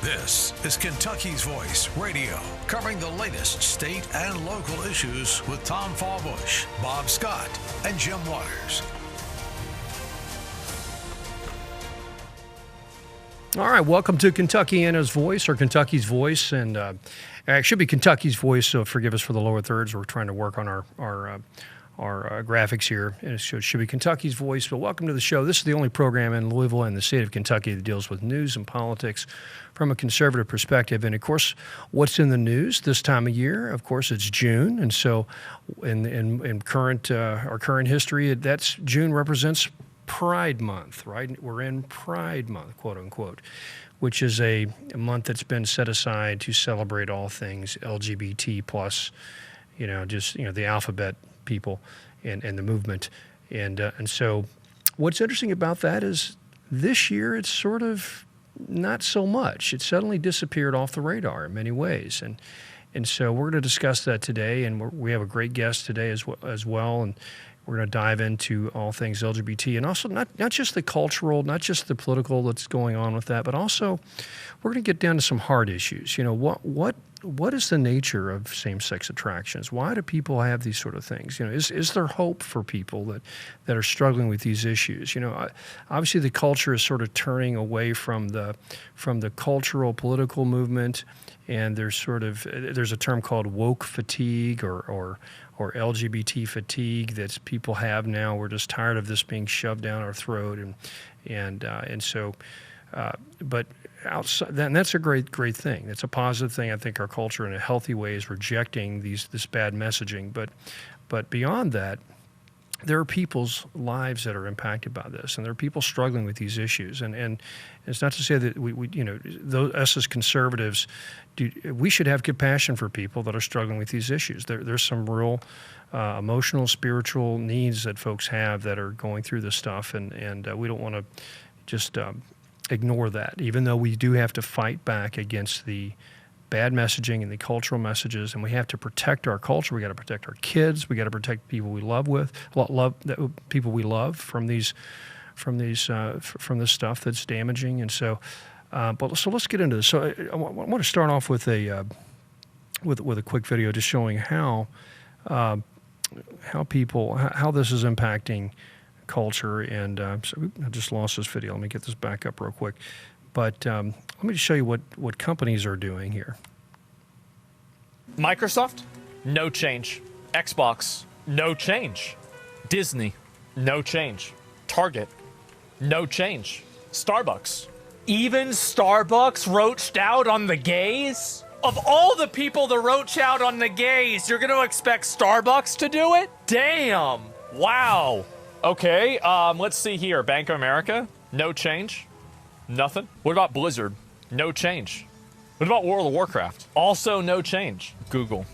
This is Kentucky's Voice Radio, covering the latest state and local issues with Tom Fallbush, Bob Scott, and Jim Waters. All right, welcome to Kentuckiana's Voice, or Kentucky's Voice, and it should be Kentucky's Voice, so forgive us for the lower thirds. We're trying to work on our graphics here, and it should be Kentucky's Voice. But welcome to the show. This is the only program in Louisville and the state of Kentucky that deals with news and politics from a conservative perspective. And, of course, what's in the news this time of year? Of course, it's June, and so in current our current history, June represents Pride Month, right? We're in Pride Month, quote unquote, which is a month that's been set aside to celebrate all things LGBT plus, the alphabet people and the movement. And so what's interesting about that is this year it's sort of not so much. It suddenly disappeared off the radar in many ways. And so we're going to discuss that today, and we have a great guest today as well. And we're going to dive into all things LGBT, and also not just the cultural, not just the political that's going on with that, but also we're going to get down to some hard issues. What is the nature of same-sex attractions? Why do people have these sort of things? Is there hope for people that are struggling with these issues? Obviously the culture is sort of turning away from the cultural political movement, and there's a term called woke fatigue or LGBT fatigue that people have now. We're just tired of this being shoved down our throat, but outside, that's a great thing. It's a positive thing. I think our culture, in a healthy way, is rejecting this bad messaging. But beyond that, there are people's lives that are impacted by this, and there are people struggling with these issues. And it's not to say that us as conservatives, we should have compassion for people that are struggling with these issues. There's some real emotional, spiritual needs that folks have that are going through this stuff, and we don't want to just ignore that, even though we do have to fight back against the bad messaging and the cultural messages, and we have to protect our culture. We got to protect our kids. We got to protect people we love people we love from this stuff that's damaging. And so, so let's get into this. So I want to start off with a quick video just showing how this is impacting culture. And so I just lost this video. Let me get this back up real quick. But let me just show you what companies are doing here. Microsoft, no change. Xbox, no change. Disney, no change. Target, no change. Starbucks. Even Starbucks roached out on the gays? Of all the people that roach out on the gays, you're going to expect Starbucks to do it? Damn. Wow. Okay, let's see here. Bank of America, no change. Nothing. What about Blizzard? No change. What about World of Warcraft? Also no change. Google.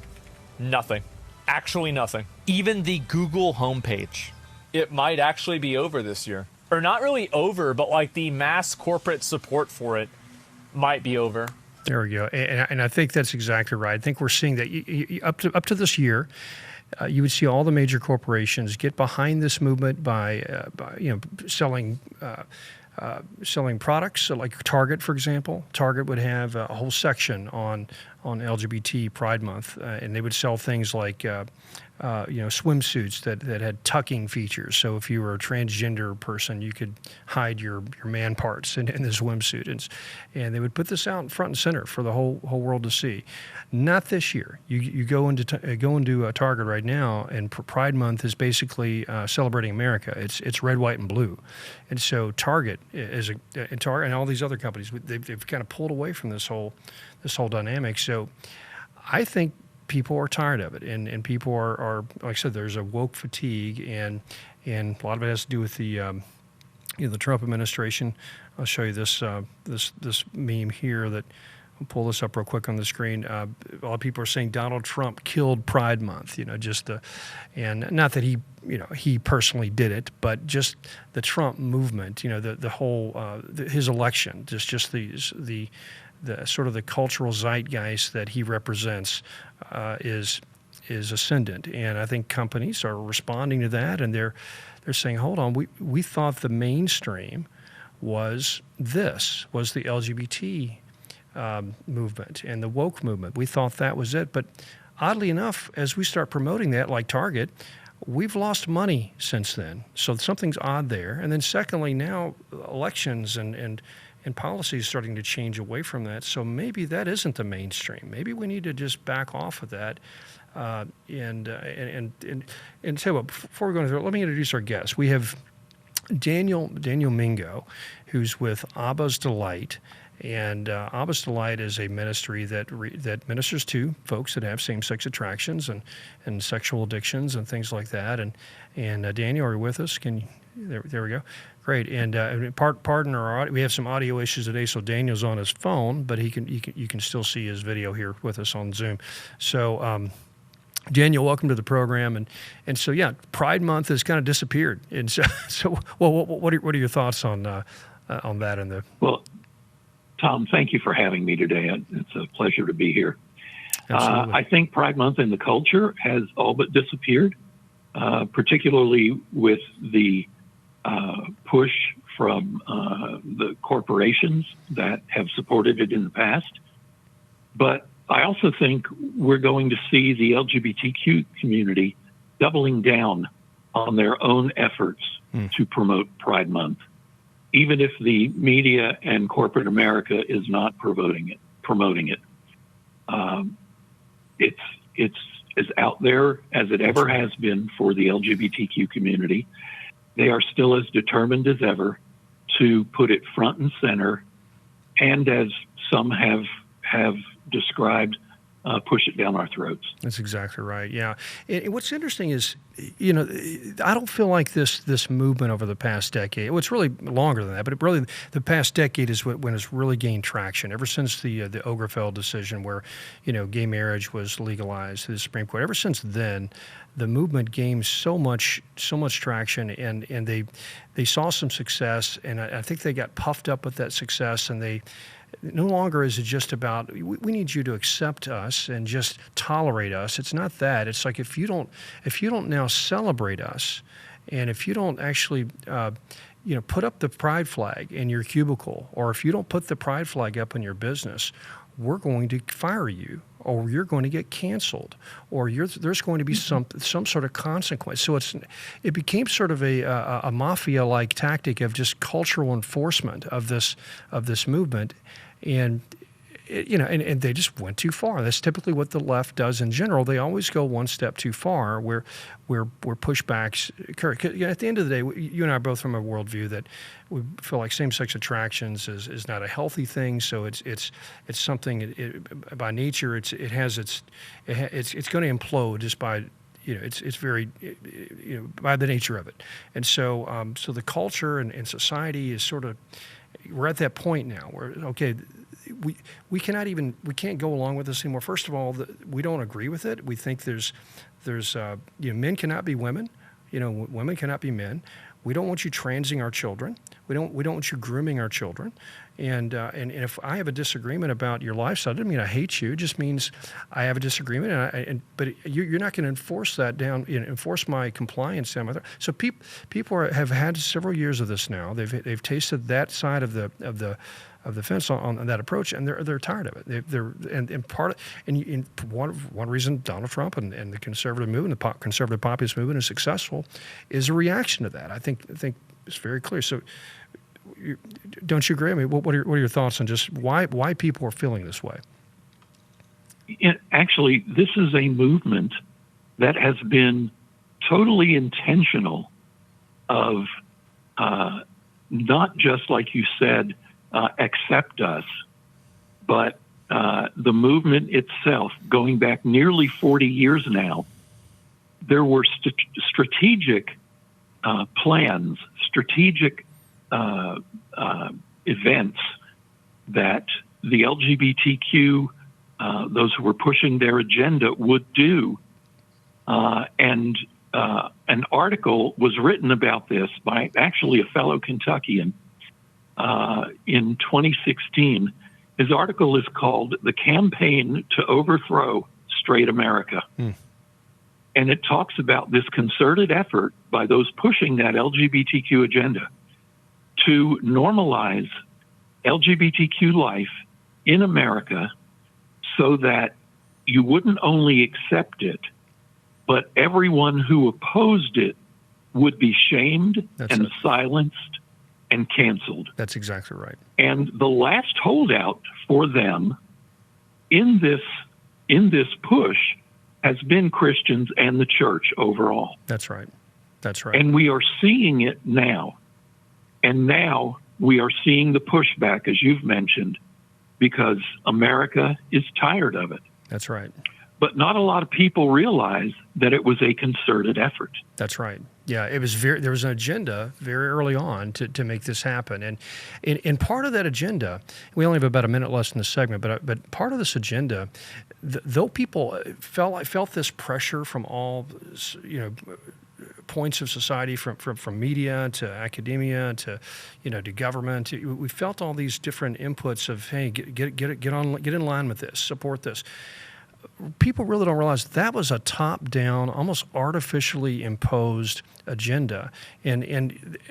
Nothing. Actually nothing. Even the Google homepage. It might actually be over this year. Or not really over, but like the mass corporate support for it might be over. There we go. And I think that's exactly right. I think we're seeing that up to this year, you would see all the major corporations get behind this movement by selling products. So like Target, for example. Target would have a whole section on LGBT Pride Month, and they would sell things like swimsuits that had tucking features. So if you were a transgender person, you could hide your man parts in the swimsuit, and they would put this out front and center for the whole world to see. Not this year. You go into a Target right now, and Pride Month is basically celebrating America. It's red, white, and blue, and so Target and all these other companies, they've kind of pulled away from this whole dynamic. So I think people are tired of it, and people are like I said, there's a woke fatigue, and a lot of it has to do with the Trump administration. I'll show you this meme here that I'll pull this up real quick on the screen. A lot of people are saying Donald Trump killed Pride Month. And not that he personally did it, but just the Trump movement. The whole his election, just the sort of the cultural zeitgeist that he represents is ascendant, and I think companies are responding to that, and they're saying, hold on, we thought the mainstream was the LGBT movement and the woke movement. We thought that was it. But oddly enough, as we start promoting that, like Target, we've lost money since then. So something's odd there. And then secondly, now elections and policies starting to change away from that. So maybe that isn't the mainstream. Maybe we need to just back off of that. And tell you what, before we go into it, let me introduce our guests. We have Daniel Mingo, who's with Abba's Delight. And Abba's Delight is a ministry that ministers to folks that have same-sex attractions and sexual addictions and things like that. And Daniel, are you with us? There we go. Great. And pardon our audio. We have some audio issues today, so Daniel's on his phone, but you can still see his video here with us on Zoom. So. Daniel, welcome to the program, and so yeah, Pride Month has kind of disappeared, and so what are your thoughts on that and the? Well, Tom, thank you for having me today. It's a pleasure to be here. I think Pride Month in the culture has all but disappeared, particularly with the push from the corporations that have supported it in the past, but I also think we're going to see the LGBTQ community doubling down on their own efforts to promote Pride Month, even if the media and corporate America is not promoting it. It's as out there as it ever has been for the LGBTQ community. They are still as determined as ever to put it front and center, and as some have described, push it down our throats. That's exactly right. Yeah. And what's interesting is, I don't feel like this movement over the past decade. Well, it's really longer than that, but really the past decade is when it's really gained traction. Ever since the Obergefell decision, where gay marriage was legalized through the Supreme Court. Ever since then, the movement gained so much traction, and they saw some success, and I think they got puffed up with that success, and they. No longer is it just about, we need you to accept us and just tolerate us. It's not that. It's like if you don't now celebrate us, and if you don't actually put up the pride flag in your cubicle, or if you don't put the pride flag up in your business, we're going to fire you, or you're going to get canceled, or there's going to be some sort of consequence. So it became sort of a mafia-like tactic of just cultural enforcement of this movement, and and they just went too far. That's typically what the left does in general. They always go one step too far, where pushbacks occur. At the end of the day, you and I are both from a worldview that we feel like same-sex attractions is not a healthy thing. So it's something by nature it's going to implode just by it's very by the nature of it. And so so the culture and society is sort of, we're at that point now where okay. We can't go along with this anymore. First of all, we don't agree with it. We think there's men cannot be women, women cannot be men. We don't want you transing our children. We don't want you grooming our children. And if I have a disagreement about your lifestyle, it doesn't mean I hate you. It just means I have a disagreement. But you're not going to enforce that down. Enforce my compliance down. So people have had several years of this now. They've tasted that side of the fence on that approach, and they're tired of it. One reason Donald Trump and the conservative movement, the conservative populist movement, is successful, is a reaction to that. I think it's very clear. So, don't you agree? I mean, what are your thoughts on just why people are feeling this way? Actually, this is a movement that has been totally intentional of not just like you said. Accept us, but the movement itself, going back nearly 40 years now, there were strategic plans, strategic events that the LGBTQ, those who were pushing their agenda, would do. And an article was written about this by actually a fellow Kentuckian in 2016. His article is called "The Campaign to Overthrow Straight America." And it talks about this concerted effort by those pushing that LGBTQ agenda to normalize LGBTQ life in America so that you wouldn't only accept it, but everyone who opposed it would be shamed and silenced and canceled. That's exactly right. And the last holdout for them in this push has been Christians and the church overall. That's right. That's right. And we are seeing it now. And now we are seeing the pushback, as you've mentioned, because America is tired of it. That's right. But not a lot of people realize that it was a concerted effort. That's right. Yeah, it was there was an agenda very early on to make this happen, and in part of that agenda, we only have about a minute left in the segment, but part of this agenda, though people felt this pressure from all points of society, from media to academia to to government, we felt all these different inputs of, hey, get in line with this, support this. People really don't realize that was a top-down, almost artificially imposed agenda, and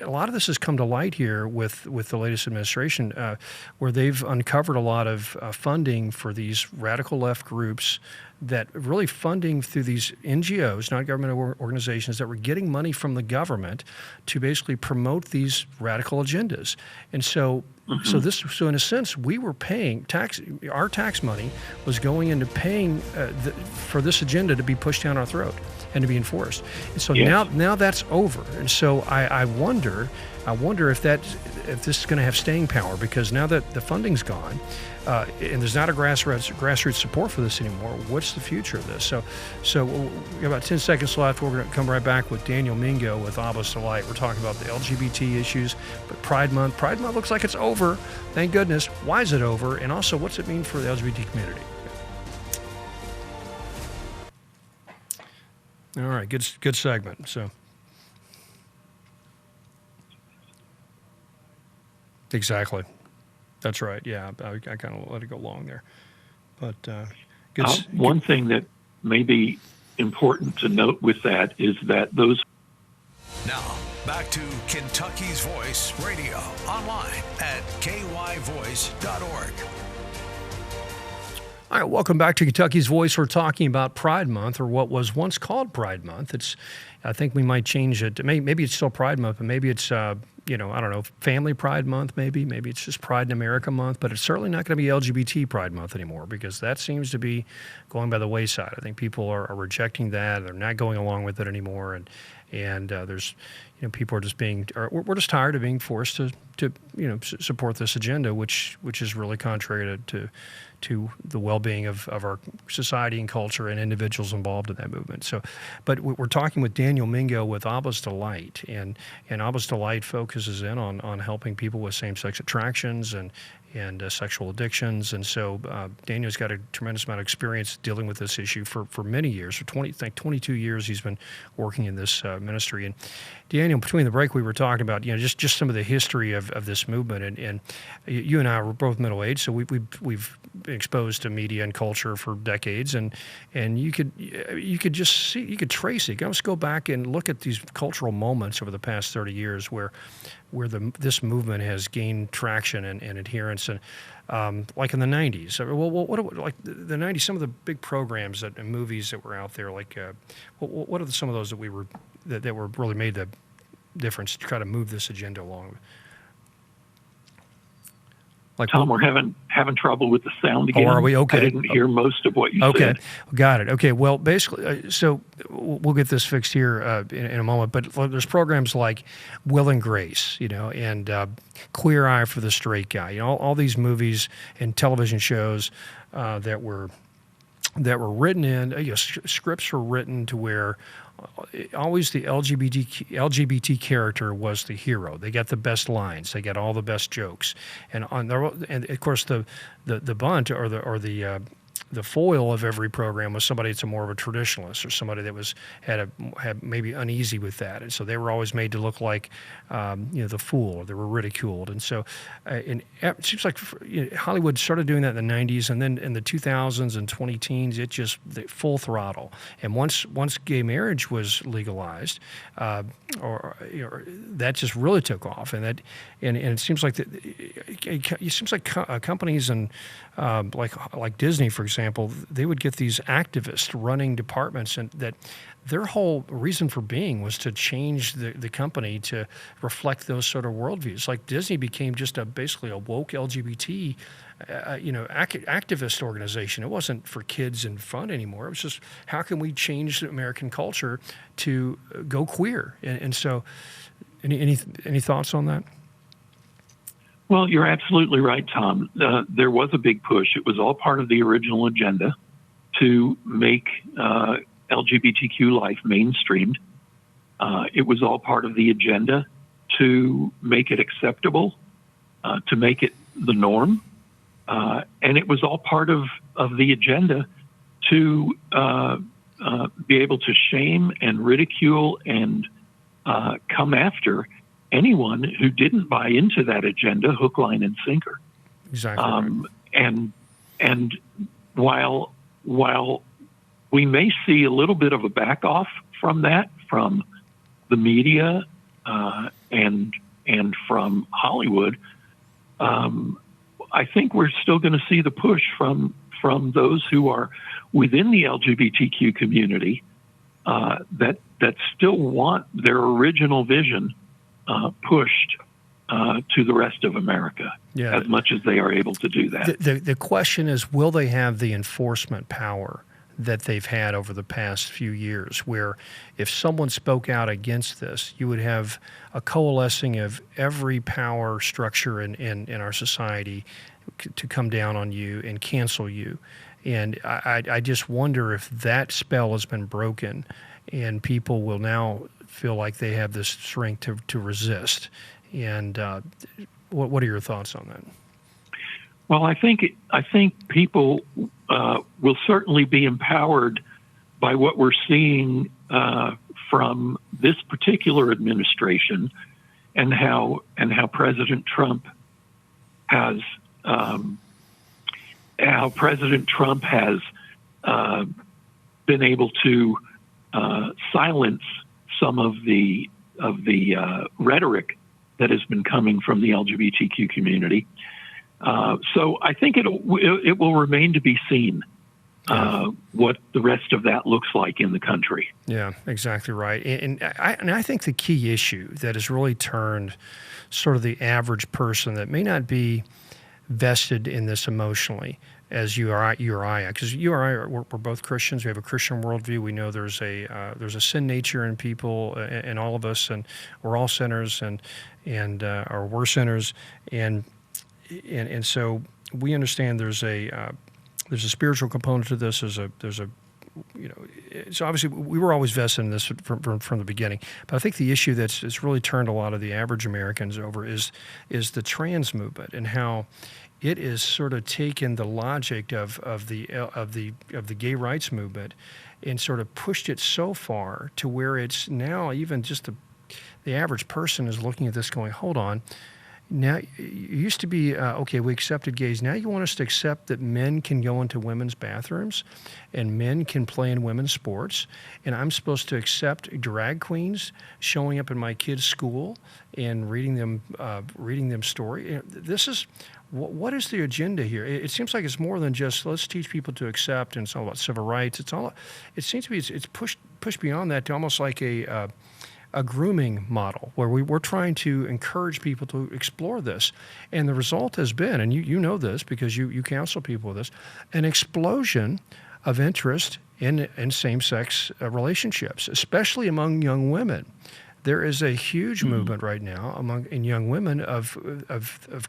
a lot of this has come to light here with the latest administration, where they've uncovered a lot of funding for these radical left groups, that really funding through these NGOs, non-government organizations, that were getting money from the government to basically promote these radical agendas. And so, so in a sense, we were paying our tax money was going into paying for this agenda to be pushed down our throat and to be enforced. And so now that's over. And so I wonder if this is going to have staying power, because now that the funding's gone, and there's not a grassroots support for this anymore, what's the future of this? So we have about 10 seconds left. We're going to come right back with Daniel Mingo with Abba's Delight. We're talking about the LGBT issues, but Pride Month looks like it's over. Thank goodness. Why is it over? And also, what's it mean for the LGBT community? All right, good segment. So. Exactly. That's right. Yeah, I kind of let it go long there. But one thing that may be important to note with that is that those... Now, back to Kentucky's Voice Radio, online at kyvoice.org. All right, welcome back to Kentucky's Voice. We're talking about Pride Month, or what was once called Pride Month. I think we might change it. Maybe it's still Pride Month, but maybe it's I don't know, Family Pride Month. Maybe it's just Pride in America Month. But it's certainly not going to be LGBT Pride Month anymore, because that seems to be going by the wayside. I think people are rejecting that. They're not going along with it anymore, and there's people are just we're just tired of being forced to support this agenda, which is really contrary to the well-being of our society and culture and individuals involved in that movement. So, but we're talking with Daniel Mingo with Abba's Delight, and Abba's Delight focuses in on helping people with same-sex attractions and sexual addictions. And so Daniel's got a tremendous amount of experience dealing with this issue for many years. For 22 years he's been working in this ministry. And Daniel, between the break, we were talking about just some of the history of this movement. And you and I were both middle-aged, so we've been exposed to media and culture for decades. And you could just see, you could trace it. You can almost go back and look at these cultural moments over the past 30 years where this movement has gained traction and adherence, and like in the 90s. Like the 90s, some of the big programs and movies that were out there, like what are some of those that were really made the difference to try to move this agenda along? Like, Tom, we're having trouble with the sound again. Oh, are we? Okay. I didn't hear most of what you said. Okay, got it. Okay, well, basically, so we'll get this fixed here in a moment, but there's programs like Will and Grace, and Queer Eye for the Straight Guy, all these movies and television shows that were written in, scripts were written to where always the LGBT character was the hero. They got the best lines. They got all the best jokes. And of course the bunt or the the foil of every program was somebody that's more of a traditionalist or somebody that had maybe uneasy with that, and so they were always made to look like the fool, or they were ridiculed. And so it seems like Hollywood started doing that in the 90s, and then in the 2000s and 2010s it just full throttle. And once gay marriage was legalized, that just really took off, and it seems like companies and like Disney, for example, they would get these activists running departments, and that their whole reason for being was to change the company to reflect those sort of worldviews. Like Disney became just basically a woke LGBT activist organization. It wasn't for kids and fun anymore. It was just, how can we change the American culture to go queer? And so, any thoughts on that? Well, you're absolutely right, Tom. There was a big push. It was all part of the original agenda to make LGBTQ life mainstreamed. It was all part of the agenda to make it acceptable, to make it the norm. And it was all part of the agenda to be able to shame and ridicule and come after anyone who didn't buy into that agenda, hook, line, and sinker. Exactly. Right. And while we may see a little bit of a back off from that, from the media and from Hollywood, I think we're still going to see the push from those who are within the LGBTQ community that still want their original vision pushed to the rest of America, as much as they are able to do that. The question is, will they have the enforcement power that they've had over the past few years, where if someone spoke out against this, you would have a coalescing of every power structure in our society to come down on you and cancel you. And I just wonder if that spell has been broken and people will now feel like they have this strength to resist. And what are your thoughts on that? Well, I think people will certainly be empowered by what we're seeing from this particular administration, and how President Trump has been able to silence some of the rhetoric that has been coming from the LGBTQ community. So I think it will remain to be seen what the rest of that looks like in the country. Yeah, exactly right. And I think the key issue that has really turned sort of the average person that may not be vested in this emotionally, as you or I, because you or I we're both Christians. We have a Christian worldview. We know there's a sin nature in people, in all of us, and we're all sinners, or we're sinners, and so we understand there's a spiritual component to this. So obviously we were always vested in this from the beginning. But I think the issue that's really turned a lot of the average Americans over is the trans movement, and how it is sort of taken the logic of the gay rights movement and sort of pushed it so far to where it's now even just the average person is looking at this going, hold on. Now, it used to be, okay, we accepted gays. Now you want us to accept that men can go into women's bathrooms and men can play in women's sports, and I'm supposed to accept drag queens showing up in my kids' school and reading them story. This is, what is the agenda here? It seems like it's more than just let's teach people to accept, and it's all about civil rights. It seems to be it's pushed beyond that to almost like a grooming model, where we're trying to encourage people to explore this. And the result has been, and you know this because you counsel people with this, an explosion of interest in same-sex relationships, especially among young women. There is a huge movement right now in young women of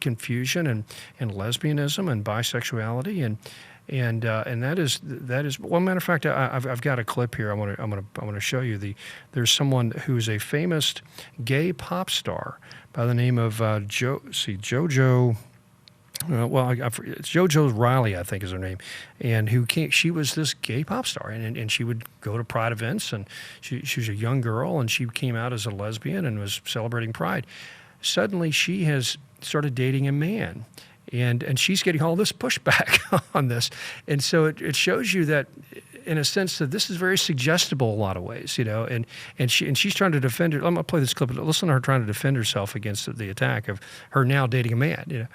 confusion and lesbianism and bisexuality, and that is well. Matter of fact, I've got a clip here. I want to show you. There's someone who's a famous gay pop star by the name of JoJo. It's JoJo Riley, I think is her name, and she was this gay pop star, and she would go to Pride events, and she was a young girl, and she came out as a lesbian and was celebrating Pride. Suddenly, she has started dating a man, and she's getting all this pushback on this, and so it shows you that, in a sense, that this is very suggestible in a lot of ways, and she's trying to defend her. I'm gonna play this clip. Listen to her trying to defend herself against the attack of her now dating a man.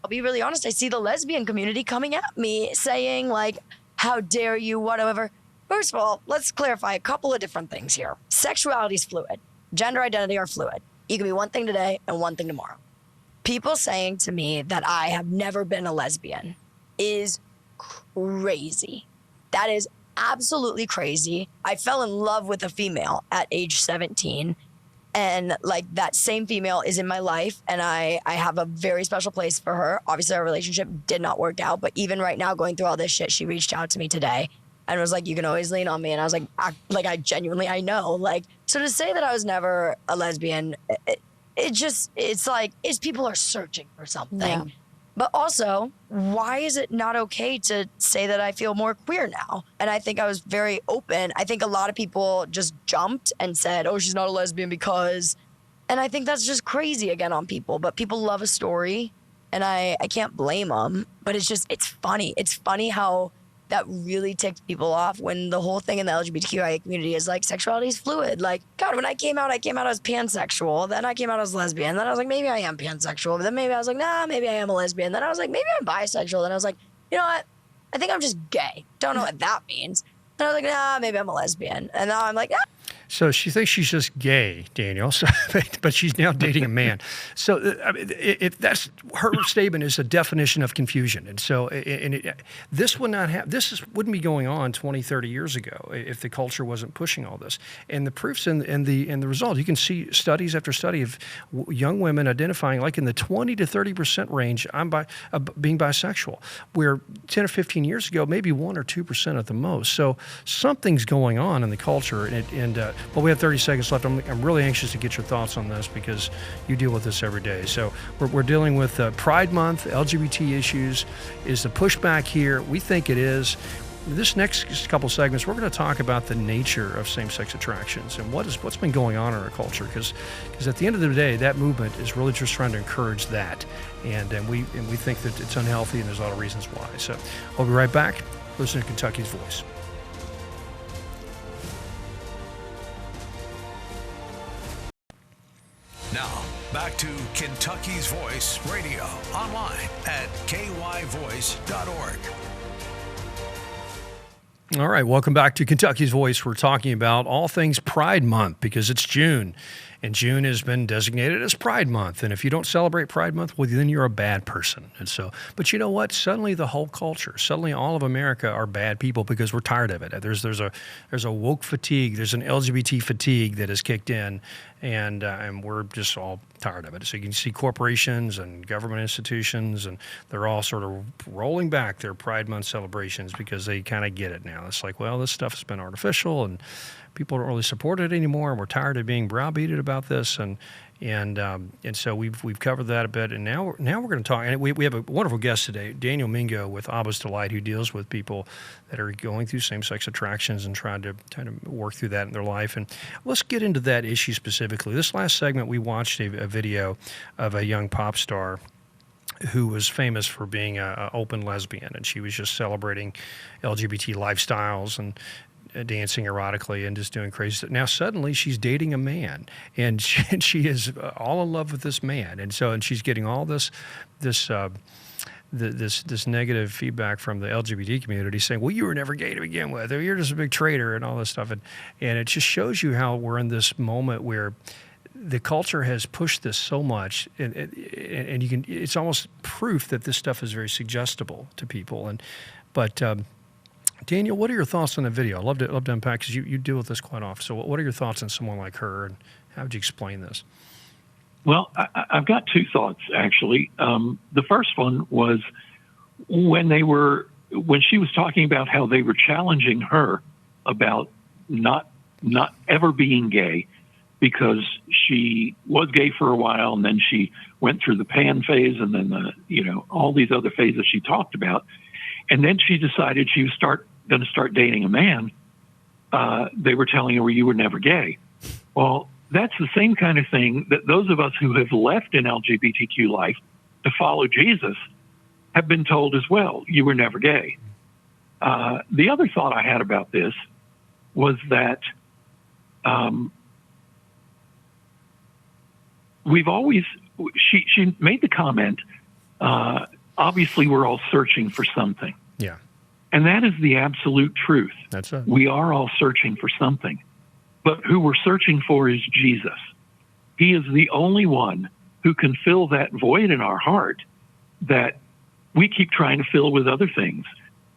I'll be really honest. I see the lesbian community coming at me saying, like, how dare you, whatever. First of all, let's clarify a couple of different things here. Sexuality is fluid. Gender identity are fluid. You can be one thing today and one thing tomorrow. People saying to me that I have never been a lesbian is crazy. That is absolutely crazy. I fell in love with a female at age 17. And like that same female is in my life, and I have a very special place for her. Obviously, our relationship did not work out, but even right now, going through all this shit, she reached out to me today and was like, "You can always lean on me." And I was like, I genuinely, I know. Like, so to say that I was never a lesbian, it's people are searching for something. Yeah. But also, why is it not okay to say that I feel more queer now? And I think I was very open. I think a lot of people just jumped and said, oh, she's not a lesbian because... And I think that's just crazy again on people. But people love a story, and I can't blame them. But it's funny. It's funny how that really ticked people off when the whole thing in the LGBTQIA community is like, sexuality is fluid. Like, God, when I came out as pansexual. Then I came out as lesbian. Then I was like, maybe I am pansexual. But then maybe I was like, nah, maybe I am a lesbian. Then I was like, maybe I'm bisexual. Then I was like, you know what? I think I'm just gay. Don't know what that means. Then I was like, nah, maybe I'm a lesbian. And now I'm like, ah. So she thinks she's just gay, Daniel, but she's now dating a man. So if that's her statement is a definition of confusion. And so this would not have, wouldn't be going on 20, 30 years ago if the culture wasn't pushing all this. And the proof's in the result. You can see studies after study of young women identifying like in the 20 to 30% range, being bisexual, where 10 or 15 years ago, maybe 1 or 2% at the most. So something's going on in the culture, well, we have 30 seconds left. I'm really anxious to get your thoughts on this because you deal with this every day. So we're dealing with Pride Month, LGBT issues. Is the pushback here? We think it is. This next couple segments, we're going to talk about the nature of same-sex attractions and what's been going on in our culture. Because at the end of the day, that movement is really just trying to encourage that, and we think that it's unhealthy, and there's a lot of reasons why. So we'll be right back. Listen to Kentucky's Voice. Now, back to Kentucky's Voice Radio, online at kyvoice.org. All right, welcome back to Kentucky's Voice. We're talking about all things Pride Month because it's June, and June has been designated as Pride Month. And if you don't celebrate Pride Month, well, then you're a bad person. And so, but you know what? Suddenly the whole culture, suddenly all of America are bad people because we're tired of it. There's a woke fatigue. There's an LGBT fatigue that has kicked in, and we're just all tired of it. So you can see corporations and government institutions, and they're all sort of rolling back their Pride Month celebrations because they kind of get it now. It's like, well, this stuff has been artificial, and people don't really support it anymore, and we're tired of being browbeated about this, and so we've covered that a bit, and now we're going to talk. And we have a wonderful guest today, Daniel Mingo with Abba's Delight, who deals with people that are going through same-sex attractions and trying to work through that in their life. And let's get into that issue specifically. This last segment, we watched a video of a young pop star who was famous for being an open lesbian, and she was just celebrating LGBT lifestyles and dancing erotically and just doing crazy stuff. Now suddenly she's dating a man, and she is all in love with this man, and she's getting all this negative feedback from the LGBT community saying, well, you were never gay to begin with, or you're just a big traitor and all this stuff, and it just shows you how we're in this moment where the culture has pushed this so much, and it's almost proof that this stuff is very suggestible to people. But Daniel, what are your thoughts on the video? I'd love to unpack, because you deal with this quite often. So what are your thoughts on someone like her, and how would you explain this? Well, I've got two thoughts, actually. The first one was when she was talking about how they were challenging her about not ever being gay. because she was gay for a while, and then she went through the pan phase, and then all these other phases she talked about, and then she decided she was going to start dating a man. They were telling her, well, you were never gay. Well, that's the same kind of thing that those of us who have left an LGBTQ life to follow Jesus have been told as well. You were never gay. The other thought I had about this was that she made the comment, obviously we're all searching for something. Yeah. And that is the absolute truth. That's it. We are all searching for something. But who we're searching for is Jesus. He is the only one who can fill that void in our heart that we keep trying to fill with other things.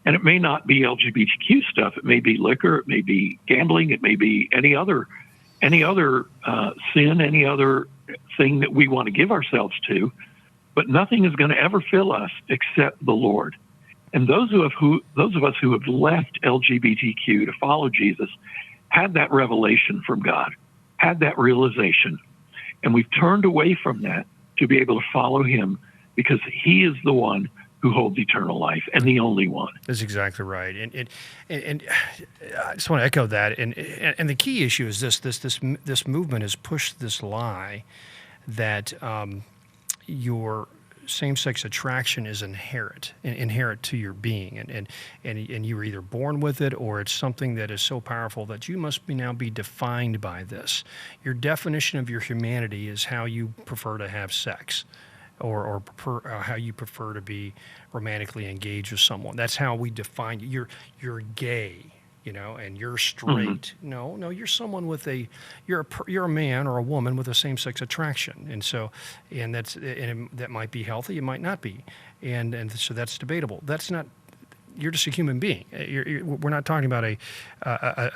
And it may not be LGBTQ stuff. It may be liquor. It may be gambling. It may be any other sin, any other thing that we want to give ourselves to. But nothing is going to ever fill us except the Lord. And those of us who have left LGBTQ to follow Jesus had that revelation from God, had that realization. And we've turned away from that to be able to follow him because he is the one who holds eternal life and the only one. That's exactly right. And I just want to echo that. And the key issue is this movement has pushed this lie that your same-sex attraction is inherent to your being, and you were either born with it, or it's something that is so powerful that you must now be defined by this. Your definition of your humanity is how you prefer to have sex, or how you prefer to be romantically engaged with someone. That's how we define you. You're gay, and you're straight. Mm-hmm. No, you're someone with you're a man or a woman with a same-sex attraction, and that might be healthy, it might not be, and so that's debatable. That's not. You're just a human being. We're not talking about a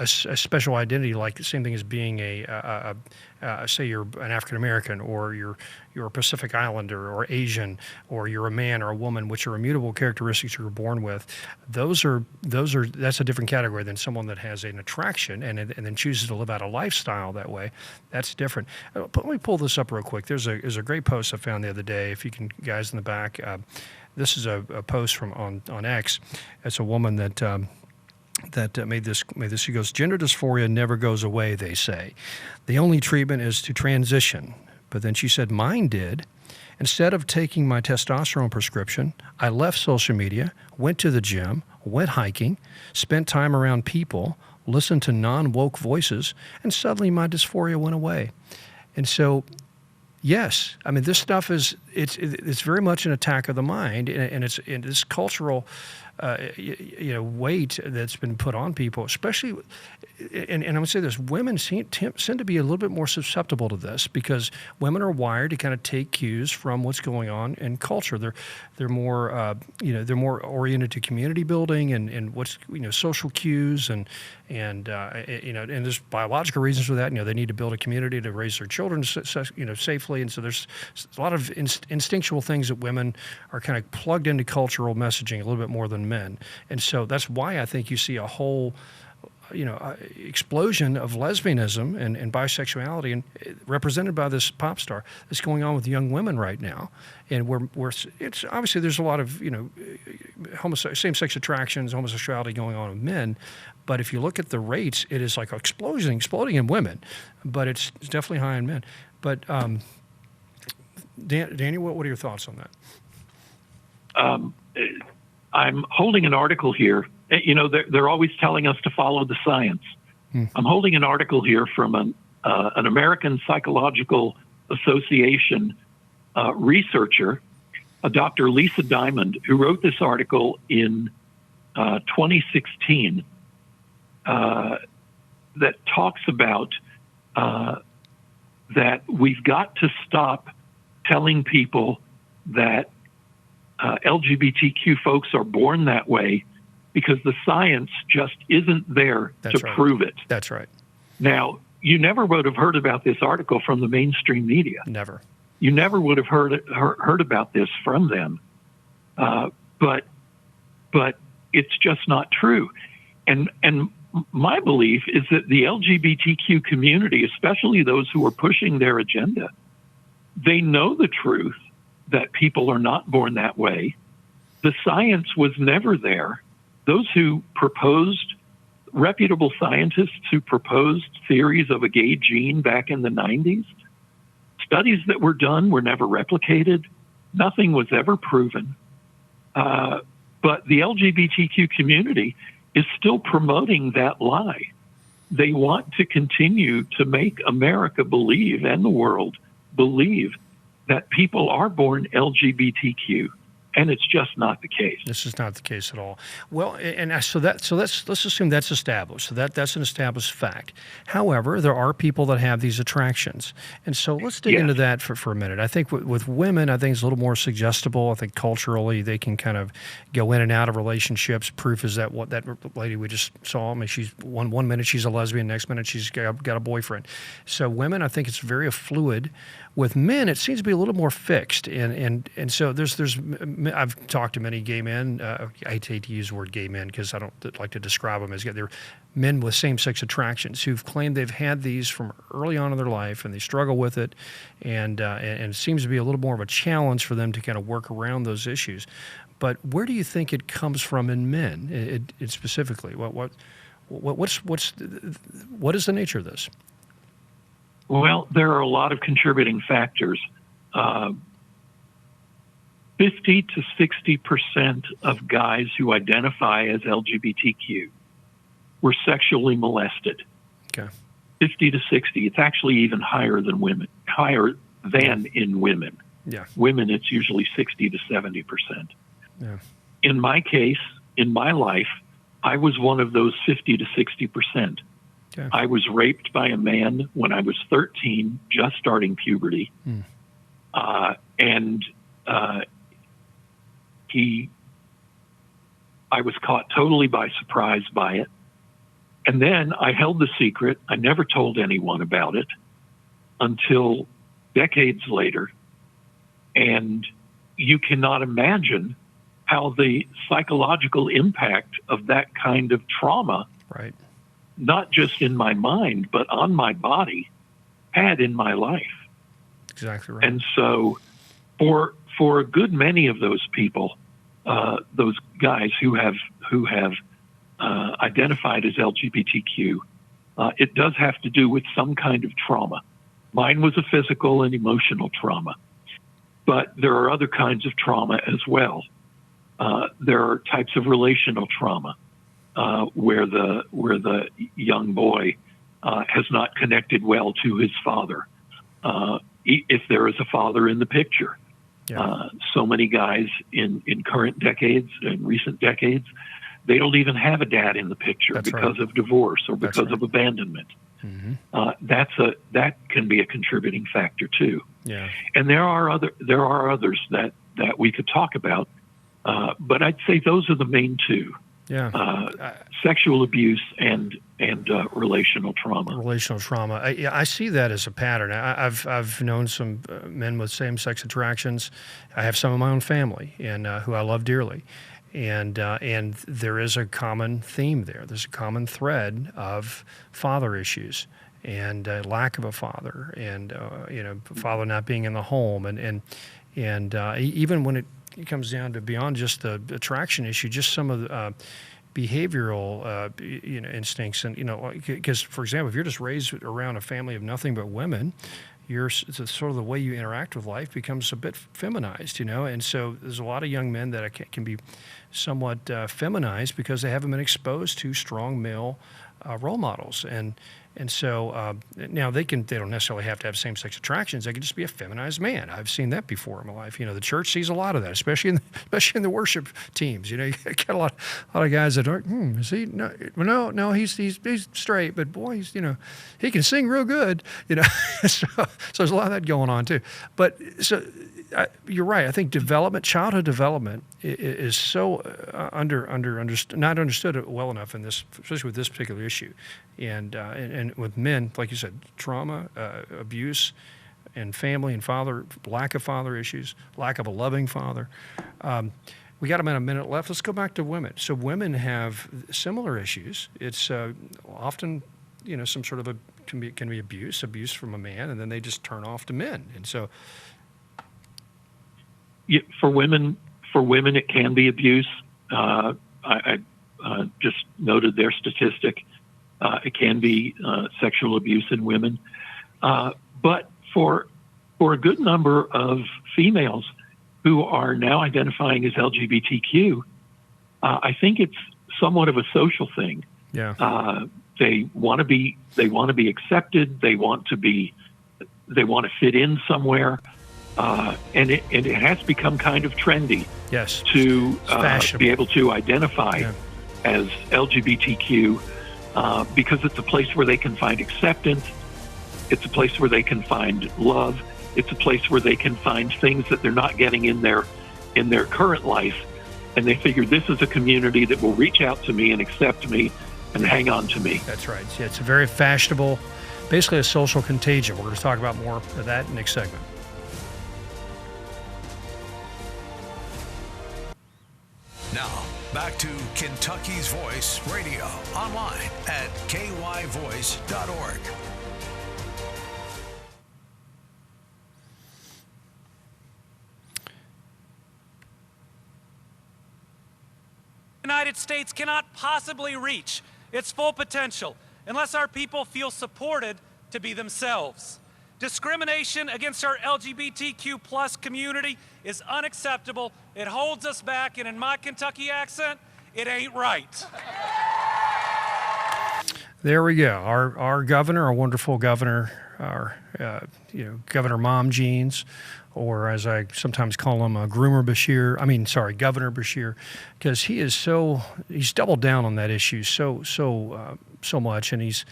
special identity, like the same thing as being say you're an African American, or you're a Pacific Islander, or Asian, or you're a man or a woman, which are immutable characteristics you were born with. That's a different category than someone that has an attraction and then chooses to live out a lifestyle that way. That's different. Let me pull this up real quick. There's a great post I found the other day. If you can, guys in the back. This is a post from on X. It's a woman that made this. She goes, "Gender dysphoria never goes away, they say. The only treatment is to transition." But then she said, "Mine did. Instead of taking my testosterone prescription, I left social media, went to the gym, went hiking, spent time around people, listened to non-woke voices, and suddenly my dysphoria went away." And so, yes, I mean, this stuff it's very much an attack of the mind, and it's in this cultural weight that's been put on people, especially, and I'm going to say this, women tend to be a little bit more susceptible to this because women are wired to kind of take cues from what's going on in culture. They're more they're more oriented to community building and what's social cues and there's biological reasons for that. They need to build a community to raise their children safely, and so there's a lot of instinctual things that women are kind of plugged into cultural messaging a little bit more than men, and so that's why I think you see a whole explosion of lesbianism and bisexuality, and represented by this pop star that's going on with young women right now. And it's obviously there's a lot of same-sex attractions, homosexuality going on with men, but if you look at the rates, it is like exploding in women, but it's definitely high in men. But Danny, what are your thoughts on that? I'm holding an article here. They're always telling us to follow the science. I'm holding an article here from an American Psychological Association researcher, Dr. Lisa Diamond, who wrote this article in 2016 that talks about that we've got to stop telling people that LGBTQ folks are born that way, because the science just isn't there to prove it. That's right. Now, you never would have heard about this article from the mainstream media. Never. You never would have heard about this from them. But it's just not true. And my belief is that the LGBTQ community, especially those who are pushing their agenda, they know the truth that people are not born that way. The science was never there. Those who proposed, reputable scientists who proposed theories of a gay gene back in the 90s, studies that were done were never replicated. Nothing was ever proven. But the LGBTQ community is still promoting that lie. They want to continue to make America believe, and the world believe, that people are born LGBTQ. And it's just not the case. This is not the case at all. Well, so let's assume that's established. So that's an established fact. However, there are people that have these attractions, and so let's dig into that for a minute. I think with women, I think it's a little more suggestible. I think culturally, they can kind of go in and out of relationships. Proof is that what that lady we just saw. I mean, she's one minute she's a lesbian, next minute she's got a boyfriend. So women, I think it's very fluid. With men, it seems to be a little more fixed, and so there's. I've talked to many gay men. I hate to use the word gay men because I don't like to describe them as gay. They're men with same-sex attractions who've claimed they've had these from early on in their life and they struggle with it, and it seems to be a little more of a challenge for them to kind of work around those issues. But where do you think it comes from in men? It specifically, what is the nature of this? Well, there are a lot of contributing factors. 50 to 60% of guys who identify as LGBTQ were sexually molested. Okay. 50 to 60. It's actually even higher than women, higher than in women. Yeah. Women, it's usually 60 to 70%. Yeah. In my case, in my life, I was one of those 50 to 60%. Okay. I was raped by a man when I was 13, just starting puberty. I was caught totally by surprise by it. And then I held the secret. I never told anyone about it until decades later. And you cannot imagine how the psychological impact of that kind of trauma, right, not just in my mind, but on my body, had in my life. Exactly right. And so for a good many of those people, those guys who have identified as LGBTQ, it does have to do with some kind of trauma. Mine was a physical and emotional trauma, but there are other kinds of trauma as well. There are types of relational trauma where the young boy has not connected well to his father, if there is a father in the picture. Yeah. So many guys in current decades, in recent decades, they don't even have a dad in the picture because of divorce or because of abandonment. Mm-hmm. That can be a contributing factor too. Yeah. And there are others that we could talk about, but I'd say those are the main two. Yeah. Sexual abuse and relational trauma. Relational trauma. I see that as a pattern. I've known some men with same-sex attractions. I have some in my own family, and who I love dearly, and there is a common theme there. There's a common thread of father issues and lack of a father, and father not being in the home, and even when it comes down to beyond just the attraction issue, just some of the behavioral instincts, and because for example, if you're just raised around a family of nothing but women, it's sort of the way you interact with life becomes a bit feminized, and so there's a lot of young men that can be somewhat feminized because they haven't been exposed to strong male role models, and so now they don't necessarily have to have same-sex attractions. They can just be a feminized man. I've seen that before in my life. The church sees a lot of that, especially in the worship teams. You got a lot of guys that are, is he? No, he's straight, but boy, he can sing real good. So there's a lot of that going on too. But so. You're right. I think childhood development is so not understood well enough in this, especially with this particular issue, and with men, like you said, trauma, abuse, and family and father, lack of father issues, lack of a loving father. We got about a minute left. Let's go back to women. So women have similar issues. It's often, some sort of can be abuse from a man, and then they just turn off to men. And so, yeah, for women, it can be abuse. I just noted their statistic. It can be sexual abuse in women, but for a good number of females who are now identifying as LGBTQ, I think it's somewhat of a social thing. Yeah. They want to be accepted. They want to fit in somewhere, and it has become kind of trendy. Yes. To be able to identify as LGBTQ because it's a place where they can find acceptance. It's a place where they can find love. It's a place where they can find things that they're not getting in their current life. And they figure this is a community that will reach out to me and accept me and hang on to me. That's right. Yeah, it's a very fashionable, basically a social contagion. We're going to talk about more of that next segment. Now, back to Kentucky's Voice Radio, online at kyvoice.org. The United States cannot possibly reach its full potential unless our people feel supported to be themselves. Discrimination against our LGBTQ plus community is unacceptable. It holds us back, and in my Kentucky accent, it ain't right. There we go. Our governor, our wonderful governor, our Governor Mom Jeans, or as I sometimes call him, Governor Bashir, because he's doubled down on that issue so much, and he's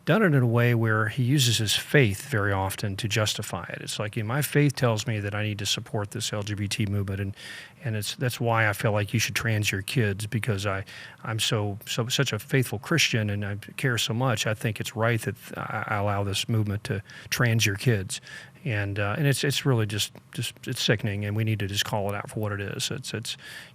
done it in a way where he uses his faith very often to justify it. It's like, my faith tells me that I need to support this LGBT movement, and that's why I feel like you should trans your kids, because I'm such a faithful Christian and I care so much. I think it's right that I allow this movement to trans your kids. And it's really just it's sickening, and we need to just call it out for what it is.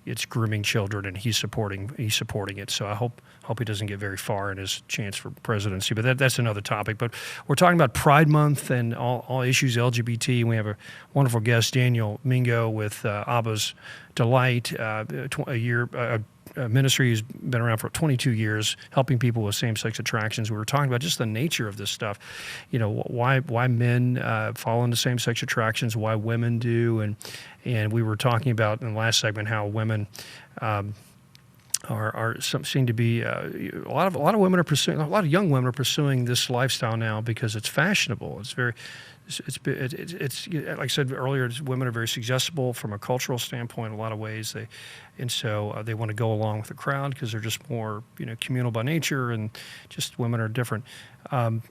It's grooming children, and he's supporting it. So I hope he doesn't get very far in his chance for presidency. But that's another topic. But we're talking about Pride Month and all issues LGBT. We have a wonderful guest, Daniel Mingo, with Abba's Delight, a ministry has been around for 22 years, helping people with same-sex attractions. We were talking about just the nature of this stuff, why men fall into same-sex attractions, why women do, and we were talking about in the last segment how women seem to be a lot of women are pursuing, a lot of young women are pursuing this lifestyle now because it's fashionable. It's very it's like I said earlier, women are very suggestible from a cultural standpoint in a lot of ways. So they want to go along with the crowd because they're just more communal by nature, and just women are different. And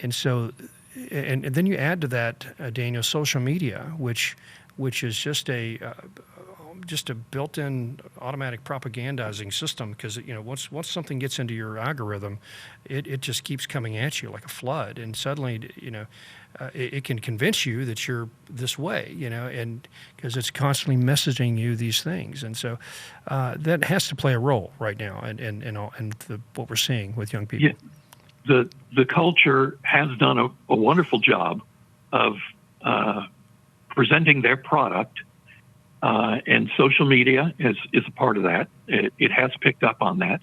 then you add to that, Daniel, social media, which is just a built-in automatic propagandizing system, because once something gets into your algorithm, it just keeps coming at you like a flood, and suddenly it can convince you that you're this way, and because it's constantly messaging you these things, and so that has to play a role right now, and what we're seeing with young people. Yeah. The culture has done a wonderful job of presenting their product. And social media is a part of that. It has picked up on that,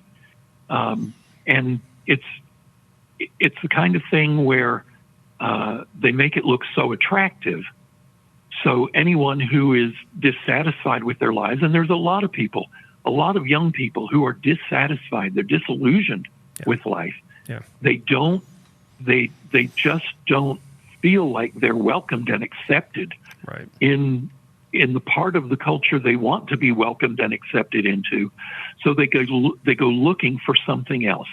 and it's the kind of thing where they make it look so attractive. So anyone who is dissatisfied with their lives, and there's a lot of young people who are dissatisfied, they're disillusioned with life. Yeah. They just don't feel like they're welcomed and accepted right. in the part of the culture they want to be welcomed and accepted into. So they go looking for something else.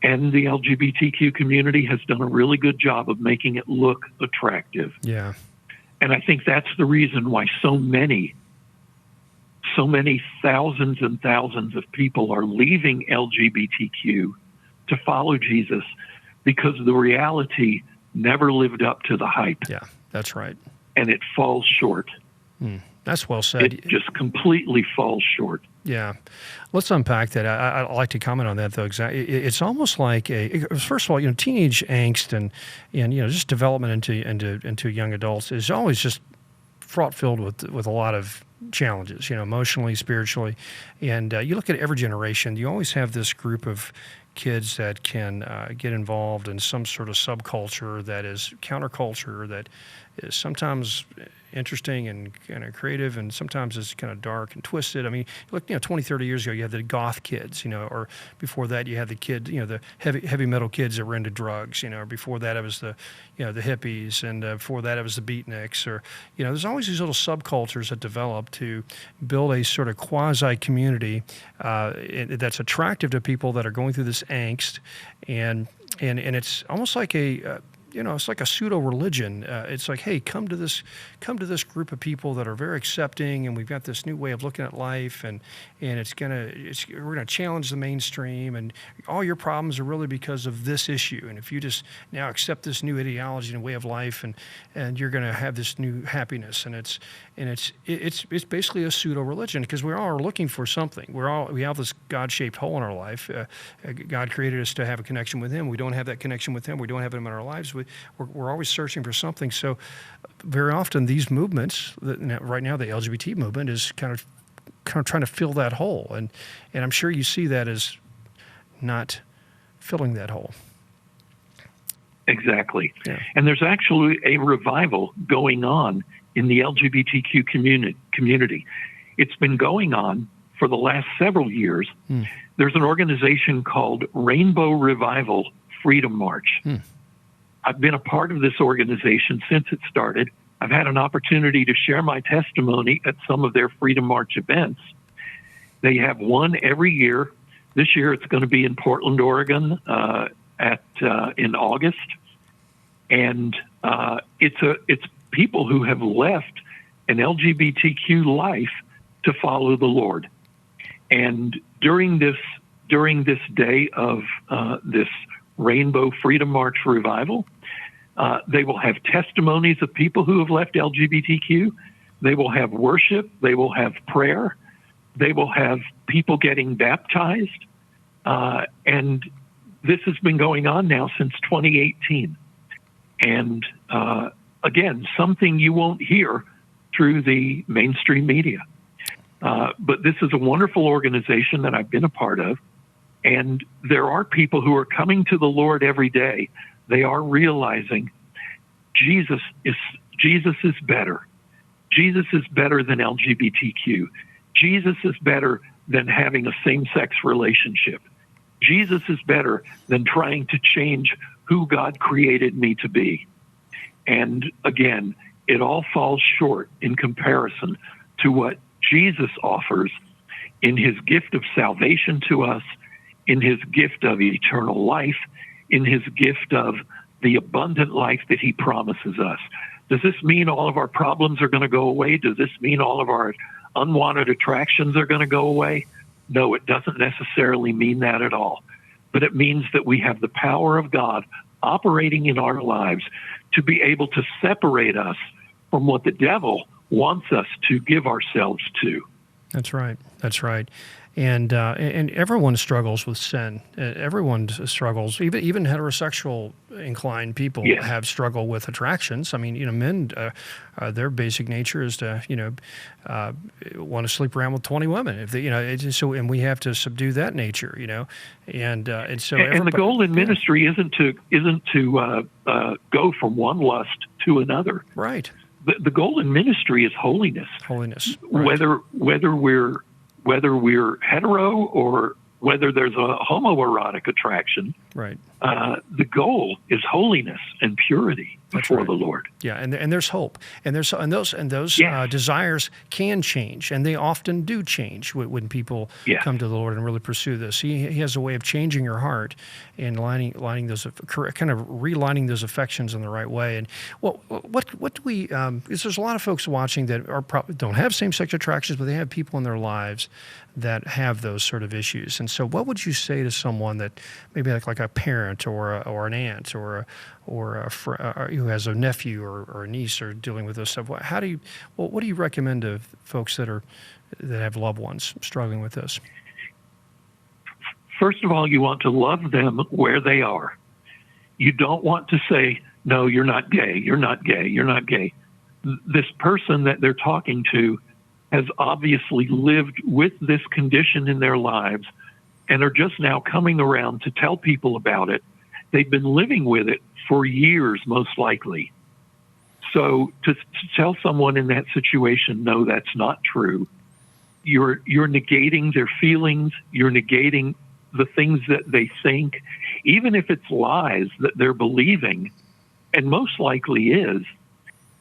And the LGBTQ community has done a really good job of making it look attractive. Yeah. And I think that's the reason why so many thousands and thousands of people are leaving LGBTQ to follow Jesus, because the reality never lived up to the hype. Yeah, that's right. And it falls short. That's well said. It just completely falls short. Yeah. Let's unpack that. I'd like to comment on that, though. Exactly. It's almost like first of all, teenage angst and just development into young adults is always just fraught filled with a lot of challenges, emotionally, spiritually. And you look at every generation, you always have this group of kids that can get involved in some sort of subculture that is counterculture, that is sometimes interesting and kind of creative, and sometimes it's kind of dark and twisted. I mean, look, 20, 30 years ago, you had the goth kids, or before that, you had the kid, the heavy metal kids that were into drugs, or before that, it was the hippies, and before that, it was the beatniks, or, there's always these little subcultures that develop to build a sort of quasi-community that's attractive to people that are going through this angst, and it's almost like it's like a pseudo religion. It's like, hey, come to this group of people that are very accepting, and we've got this new way of looking at life, and we're gonna challenge the mainstream, and all your problems are really because of this issue, and if you just now accept this new ideology and way of life, and you're gonna have this new happiness, and it's basically a pseudo religion, because we all are looking for something. We have this God-shaped hole in our life. God created us to have a connection with Him. We don't have that connection with Him. We don't have Him in our lives. We're always searching for something. So very often these movements, right now the LGBT movement is kind of trying to fill that hole. And I'm sure you see that as not filling that hole. Exactly. Yeah. And there's actually a revival going on in the LGBTQ community. It's been going on for the last several years. There's an organization called Rainbow Revival Freedom March. I've been a part of this organization since it started. I've had an opportunity to share my testimony at some of their Freedom March events. They have one every year. This year it's going to be in Portland, Oregon, in August, and it's people who have left an LGBTQ life to follow the Lord. And during this day of this Rainbow Freedom March revival, they will have testimonies of people who have left LGBTQ. They will have worship. They will have prayer. They will have people getting baptized. And this has been going on now since 2018. And again, something you won't hear through the mainstream media. But this is a wonderful organization that I've been a part of. And there are people who are coming to the Lord every day. They are realizing Jesus is better. Jesus is better than LGBTQ. Jesus is better than having a same-sex relationship. Jesus is better than trying to change who God created me to be. And again, it all falls short in comparison to what Jesus offers in His gift of salvation to us, in His gift of eternal life, in His gift of the abundant life that He promises us. Does this mean all of our problems are going to go away? Does this mean all of our unwanted attractions are going to go away? No, it doesn't necessarily mean that at all. But it means that we have the power of God operating in our lives to be able to separate us from what the devil wants us to give ourselves to. That's right. That's right. And everyone struggles with sin. Everyone struggles. Even heterosexual inclined people have struggle with attractions. I mean, men, their basic nature is to, want to sleep around with 20 women. If they, and we have to subdue that nature, and so. And the goal in ministry isn't to go from one lust to another. Right. The goal in ministry is holiness. Holiness. Right. Whether we're hetero or whether there's a homoerotic attraction, right? The goal is holiness and purity before the Lord. Yeah, and there's hope, and those desires can change, and they often do change when people come to the Lord and really pursue this. He has a way of changing your heart and lining those, kind of realigning those affections in the right way. And what do we? Because there's a lot of folks watching that don't have same-sex attractions, but they have people in their lives that have those sort of issues. And so, what would you say to someone that maybe like I a parent or an aunt or who has a nephew or a niece or dealing with this stuff? What do you recommend to folks that have loved ones struggling with this? First of all, you want to love them where they are. You don't want to say, no, you're not gay, you're not gay, you're not gay. This person that they're talking to has obviously lived with this condition in their lives and are just now coming around to tell people about it. They've been living with it for years, most likely. So to tell someone in that situation, no, that's not true, you're negating their feelings, you're negating the things that they think, even if it's lies that they're believing, and most likely is,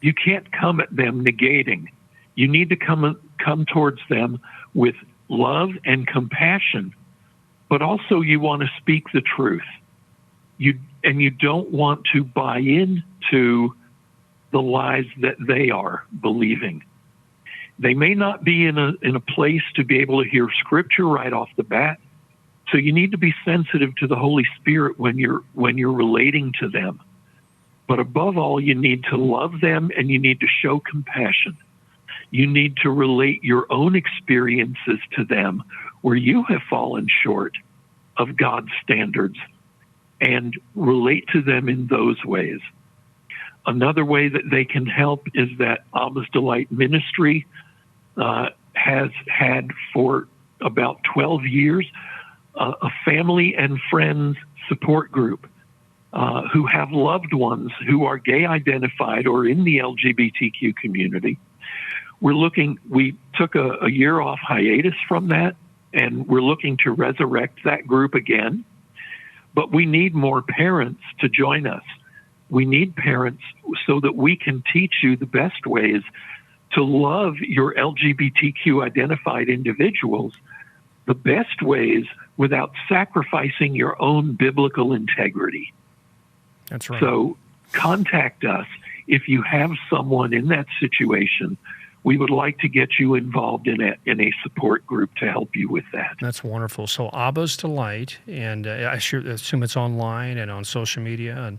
you can't come at them negating. You need to come towards them with love and compassion, but also you want to speak the truth. You don't want to buy into the lies that they are believing. They may not be in a place to be able to hear scripture right off the bat. So you need to be sensitive to the Holy Spirit when you're relating to them. But above all, you need to love them and you need to show compassion. You need to relate your own experiences to them where you have fallen short of God's standards and relate to them in those ways. Another way that they can help is that Abba's Delight Ministry has had for about 12 years a family and friends support group who have loved ones who are gay identified or in the LGBTQ community. We took a year off hiatus from that, and we're looking to resurrect that group again. But we need more parents to join us. We need parents so that we can teach you the best ways to love your LGBTQ identified individuals, the best ways without sacrificing your own biblical integrity. That's right. So contact us if you have someone in that situation. We would like to get you involved in a support group to help you with that. That's wonderful. So Abba's Delight, and I assume it's online and on social media,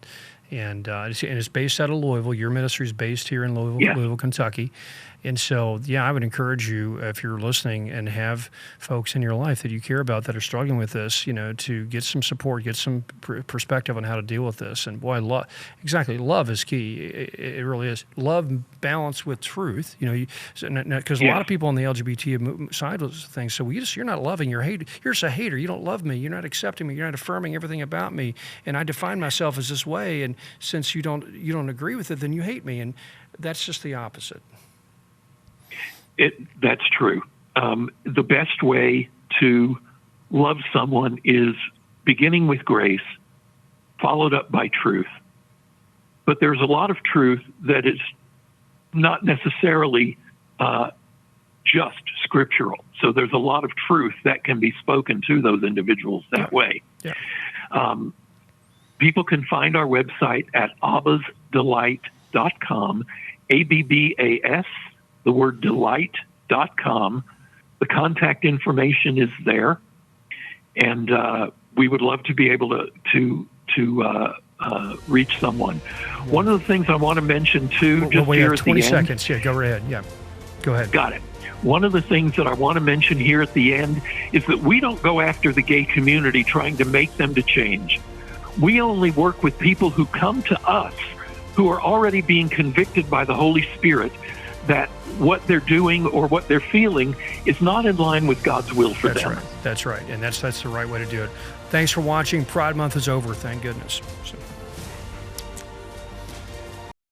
and it's based out of Louisville. Your ministry is based here in Louisville, Yeah. Louisville, Kentucky. And so, I would encourage you, if you're listening and have folks in your life that you care about that are struggling with this, to get some support, get some perspective on how to deal with this. And boy, love is key. It really is. Love balanced with truth, because a lot of people on the LGBT side of things say, you're not loving, you're just a hater. You don't love me. You're not accepting me. You're not affirming everything about me. And I define myself as this way. And since you don't agree with it, then you hate me. And that's just the opposite. That's true. The best way to love someone is beginning with grace, followed up by truth. But there's a lot of truth that is not necessarily just scriptural. So there's a lot of truth that can be spoken to those individuals that way. Yeah. People can find our website at abbasdelight.com, ABBAS, the word delight.com. The contact information is there, and we would love to be able to reach someone. One of the things I want to mention too, we here have at 20 the seconds. end. Yeah, go ahead. Yeah, go ahead. Got it. One of the things that I want to mention here at the end is that we don't go after the gay community trying to make them to change. We only work with people who come to us who are already being convicted by the Holy Spirit that what they're doing or what they're feeling is not in line with God's will for them. That's right. And that's the right way to do it. Thanks for watching. Pride Month is over, thank goodness. So.